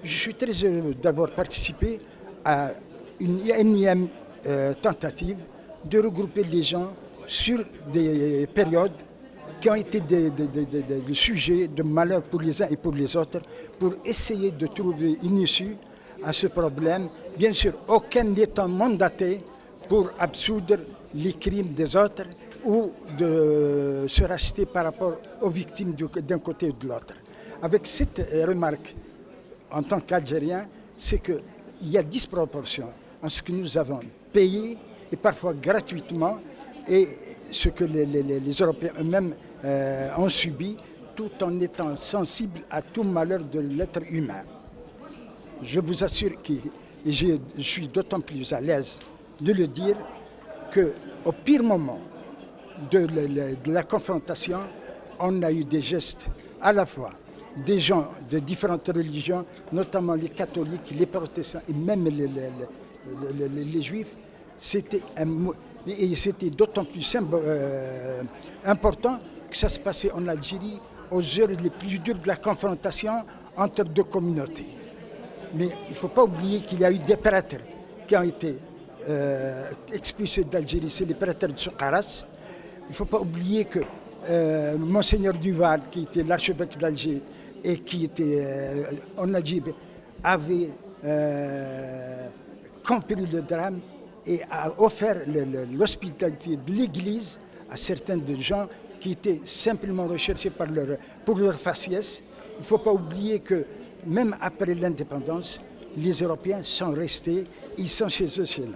Je suis très heureux d'avoir participé à une énième tentative de regrouper les gens sur des périodes qui ont été des sujets de malheur pour les uns et pour les autres, pour essayer de trouver une issue à ce problème. Bien sûr, aucun n'étant mandaté pour absoudre les crimes des autres ou de se racheter par rapport aux victimes d'un côté ou de l'autre. Avec cette remarque, en tant qu'Algérien, c'est qu'il y a disproportion en ce que nous avons payé, et parfois gratuitement, et ce que les Européens eux-mêmes ont subi, tout en étant sensibles à tout malheur de l'être humain. Je vous assure que je suis d'autant plus à l'aise de le dire qu'au pire moment de la confrontation, on a eu des gestes à la fois des gens de différentes religions, notamment les catholiques, les protestants et même les juifs. C'était d'autant plus important que ça se passait en Algérie aux heures les plus dures de la confrontation entre deux communautés. Mais il ne faut pas oublier qu'il y a eu des prêtres qui ont été expulsés d'Algérie, c'est les prêtres de Soukaras. Il ne faut pas oublier que Monseigneur Duval, qui était l'archevêque d'Alger et qui était en Najib, avait compris le drame et a offert l'hospitalité de l'Église à certains de gens qui étaient simplement recherchés pour leur faciès. Il ne faut pas oublier que même après l'indépendance, les Européens sont restés, ils sont chez eux, chez nous.